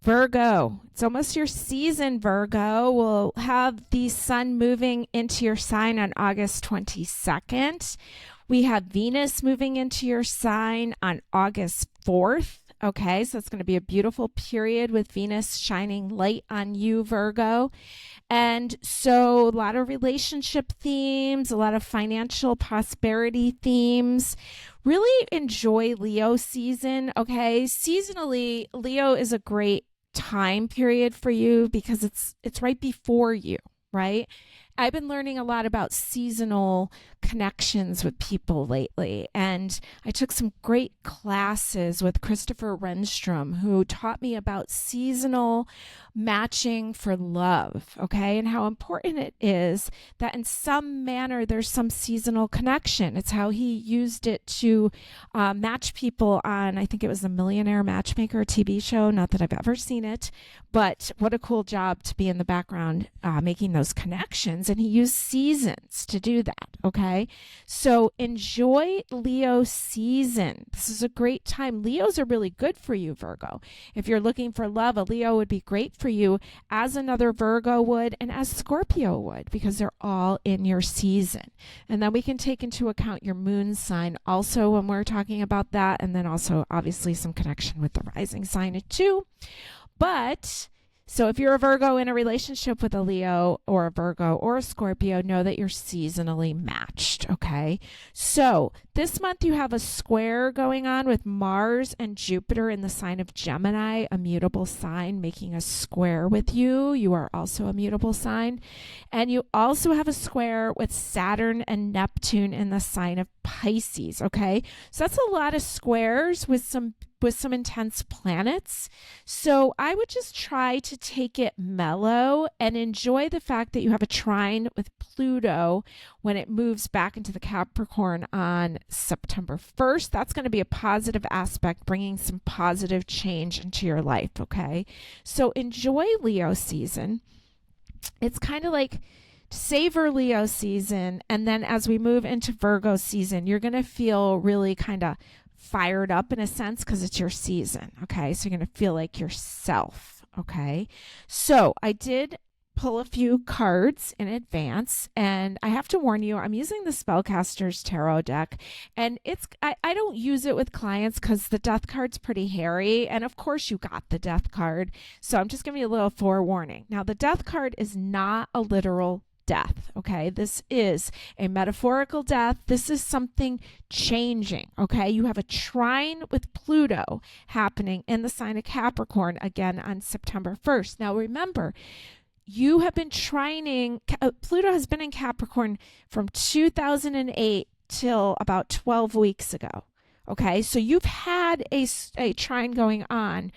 Virgo, it's almost your season, Virgo. We'll have the sun moving into your sign on August 22nd. We have Venus moving into your sign on August 4th. Okay, so it's going to be a beautiful period with Venus shining light on you, Virgo. And so a lot of relationship themes, a lot of financial prosperity themes. Really enjoy Leo season, okay? Seasonally, Leo is a great time period for you because it's right before you, right? I've been learning a lot about seasonal connections with people lately, and I took some great classes with Christopher Renstrom, who taught me about seasonal matching for love, okay, and how important it is that in some manner there's some seasonal connection. It's how he used it to match people on, I think it was the Millionaire Matchmaker TV show, not that I've ever seen it, but what a cool job to be in the background making those connections. And he used seasons to do that. Okay. So enjoy Leo season. This is a great time. Leos are really good for you, Virgo. If you're looking for love, a Leo would be great for you, as another Virgo would and as Scorpio would, because they're all in your season. And then we can take into account your moon sign also when we're talking about that. And then also obviously some connection with the rising sign too. But so if you're a Virgo in a relationship with a Leo or a Virgo or a Scorpio, know that you're seasonally matched, okay? So this month you have a square going on with Mars and Jupiter in the sign of Gemini, a mutable sign, making a square with you. You are also a mutable sign. And you also have a square with Saturn and Neptune in the sign of Pisces, okay? So that's a lot of squares with some intense planets. So I would just try to take it mellow and enjoy the fact that you have a trine with Pluto when it moves back into the Capricorn on September 1st. That's going to be a positive aspect, bringing some positive change into your life, okay? So enjoy Leo season. It's kind of like savor Leo season, and then as we move into Virgo season, you're going to feel really kind of fired up in a sense because it's your season, okay? So you're going to feel like yourself, okay? So I did pull a few cards in advance, and I have to warn you, I'm using the Spellcasters Tarot deck, and I don't use it with clients because the death card's pretty hairy, and of course you got the death card, so I'm just giving you a little forewarning. Now, the death card is not a literal death, okay? This is a metaphorical death. This is something changing, okay? You have a trine with Pluto happening in the sign of Capricorn again on September 1st. Now remember, you have been trining, Pluto has been in Capricorn from 2008 till about 12 weeks ago, okay? So you've had a trine going on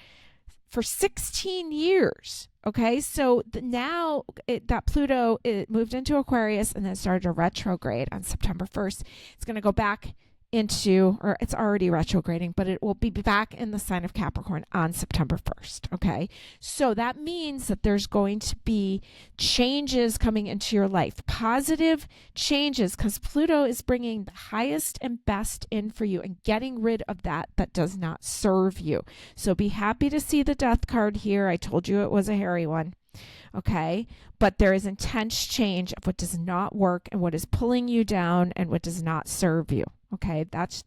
for 16 years. Okay, so now that Pluto moved into Aquarius and then started to retrograde on September 1st. It's going to go back into, or it's already retrograding, but it will be back in the sign of Capricorn on September 1st. Okay, so that means that there's going to be changes coming into your life, positive changes, because Pluto is bringing the highest and best in for you and getting rid of that does not serve you. So be happy to see the death card here. I told you it was a hairy one. Okay, but there is intense change of what does not work and what is pulling you down and what does not serve you. Okay, that's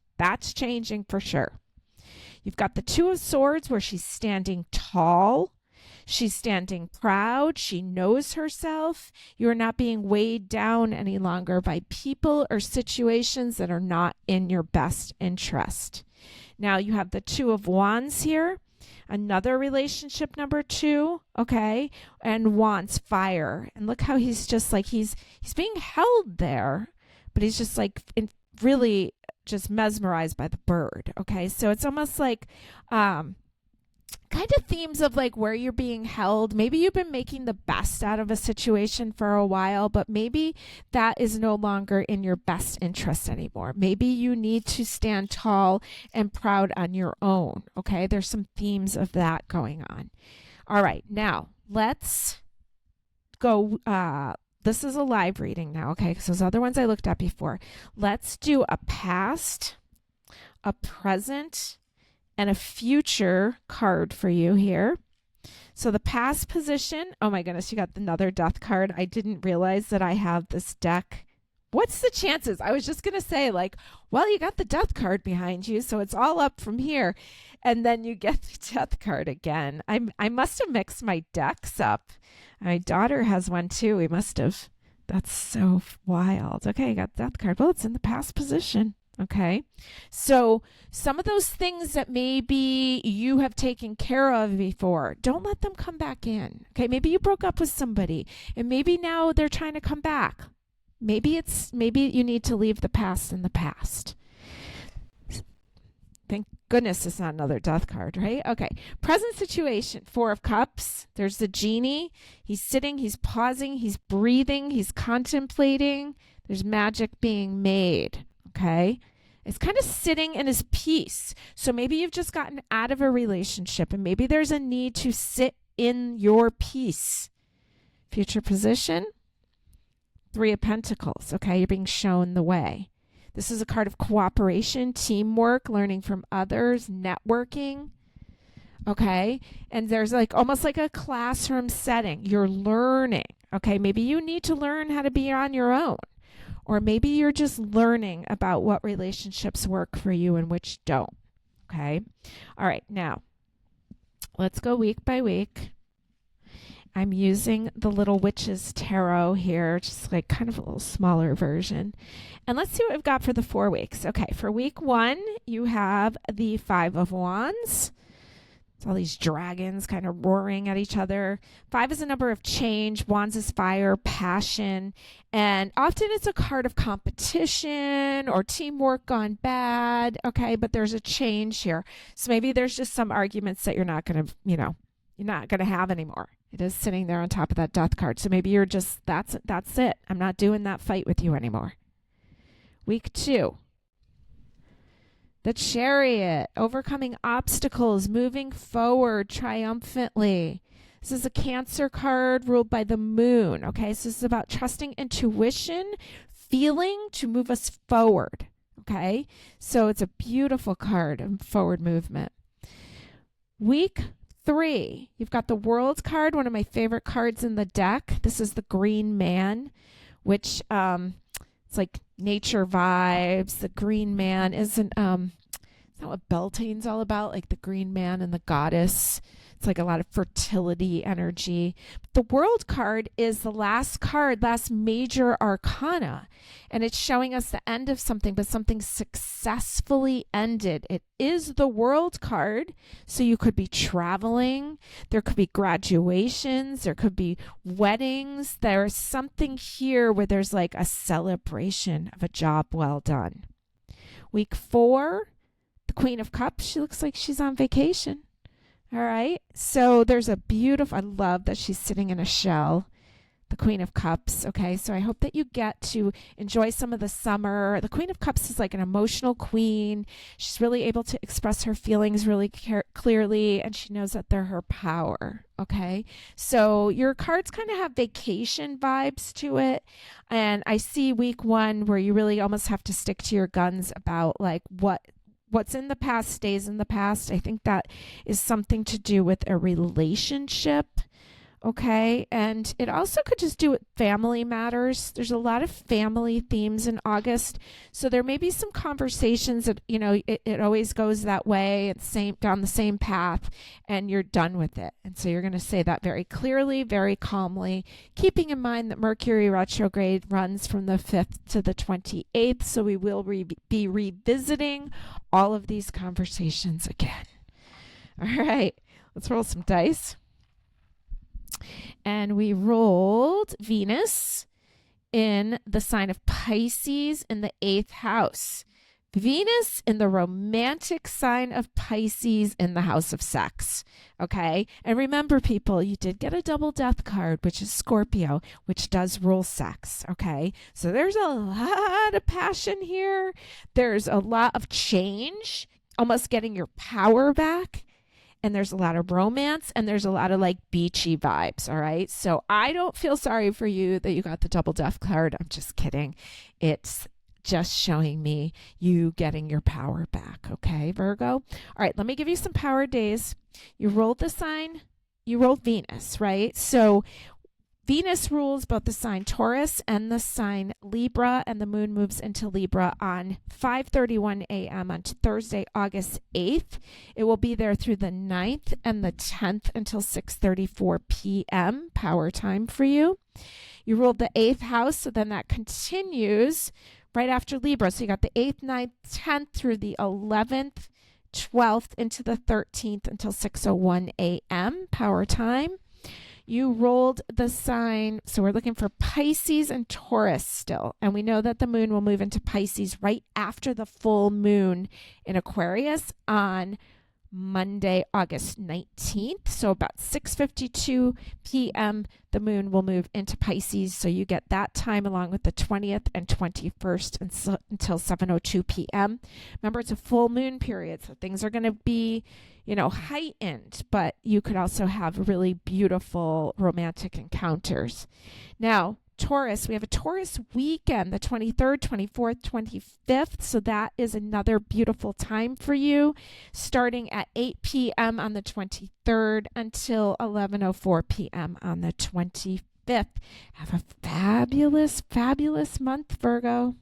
changing for sure. You've got the Two of Swords where she's standing tall. She's standing proud. She knows herself. You're not being weighed down any longer by people or situations that are not in your best interest. Now you have the Two of Wands here. Another relationship number 2, okay, and wants fire. And look how he's just like, he's being held there, but he's just like really just mesmerized by the bird, okay? So it's almost like kind of themes of like where you're being held. Maybe you've been making the best out of a situation for a while, but maybe that is no longer in your best interest anymore. Maybe you need to stand tall and proud on your own. Okay, there's some themes of that going on. All right, now let's go. This is a live reading now, okay? Because those other ones I looked at before. Let's do a past, a present, and a future card for you here. So the past position, oh my goodness, you got another death card. I didn't realize that I have this deck. What's the chances? I was just going to say, like, well, you got the death card behind you, so it's all up from here. And then you get the death card again. I must have mixed my decks up. My daughter has one too. We must have. That's so wild. Okay, you got death card. Well, it's in the past position. Okay. So some of those things that maybe you have taken care of before, don't let them come back in. Okay. Maybe you broke up with somebody and maybe now they're trying to come back. Maybe you need to leave the past in the past. Thank goodness it's not another death card, right? Okay. Present situation, 4 of Cups. There's the genie. He's sitting, he's pausing, he's breathing, he's contemplating. There's magic being made. Okay. It's kind of sitting in his peace. So maybe you've just gotten out of a relationship and maybe there's a need to sit in your peace. Future position, 3 of Pentacles. Okay. You're being shown the way. This is a card of cooperation, teamwork, learning from others, networking. Okay. And there's like almost like a classroom setting. You're learning. Okay. Maybe you need to learn how to be on your own. Or maybe you're just learning about what relationships work for you and which don't. Okay. All right. Now, let's go week by week. I'm using the Little Witch's Tarot here, just like kind of a little smaller version. And let's see what we've got for the 4 weeks. Okay. For week 1, you have the 5 of Wands. It's all these dragons kind of roaring at each other. 5 is a number of change. Wands is fire, passion. And often it's a card of competition or teamwork gone bad. Okay, but there's a change here. So maybe there's just some arguments that you're not going to, you're not going to have anymore. It is sitting there on top of that death card. So maybe you're just, that's it. I'm not doing that fight with you anymore. Week 2. The Chariot, overcoming obstacles, moving forward triumphantly. This is a Cancer card ruled by the moon. Okay, so this is about trusting intuition, feeling to move us forward. Okay, so it's a beautiful card of forward movement. Week 3, you've got the World card, one of my favorite cards in the deck. This is the Green Man, which it's like nature vibes. The Green Man isn't it's not what Beltane's all about, like the Green Man and the goddess. It's like a lot of fertility energy. The World card is the last card, last major arcana, and it's showing us the end of something, but something successfully ended. It is the World card, so you could be traveling, there could be graduations, there could be weddings. There's something here where there's like a celebration of a job well done. Week 4, the Queen of Cups, she looks like she's on vacation. All right, so there's a beautiful, I love that she's sitting in a shell, the Queen of Cups. Okay, so I hope that you get to enjoy some of the summer. The Queen of Cups is like an emotional queen. She's really able to express her feelings really clearly, and she knows that they're her power. Okay, so your cards kind of have vacation vibes to it. And I see week 1 where you really almost have to stick to your guns about like what's in the past stays in the past. I think that is something to do with a relationship. Okay. And it also could just do with family matters. There's a lot of family themes in August. So there may be some conversations that, it always goes that way. It's down the same path and you're done with it. And so you're going to say that very clearly, very calmly, keeping in mind that Mercury retrograde runs from the 5th to the 28th. So we will be revisiting all of these conversations again. All right. Let's roll some dice. And we rolled Venus in the sign of Pisces in the 8th house. Venus in the romantic sign of Pisces in the house of sex. Okay. And remember, people, you did get a double death card, which is Scorpio, which does rule sex. Okay. So there's a lot of passion here. There's a lot of change, almost getting your power back. And there's a lot of romance and there's a lot of like beachy vibes. All right. So I don't feel sorry for you that you got the double death card. I'm just kidding. It's just showing me you getting your power back. Okay, Virgo. All right. Let me give you some power days. You rolled the sign. you rolled Venus, right? So Venus rules both the sign Taurus and the sign Libra, and the moon moves into Libra on 5:31 a.m. on Thursday, August 8th. It will be there through the 9th and the 10th until 6:34 p.m. power time for you. You ruled the 8th house, so then that continues right after Libra. So you got the 8th, 9th, 10th through the 11th, 12th into the 13th until 6:01 a.m. power time. You rolled the sign, so we're looking for Pisces and Taurus still. And we know that the moon will move into Pisces right after the full moon in Aquarius on Monday, August 19th. So about 6:52 p.m., the moon will move into Pisces. So you get that time along with the 20th and 21st until 7:02 p.m. Remember, it's a full moon period, so things are going to be, heightened, but you could also have really beautiful romantic encounters. Now, Taurus, we have a Taurus weekend, the 23rd, 24th, 25th. So that is another beautiful time for you, starting at 8 p.m. on the 23rd until 11:04 p.m. on the 25th. Have a fabulous, fabulous month, Virgo.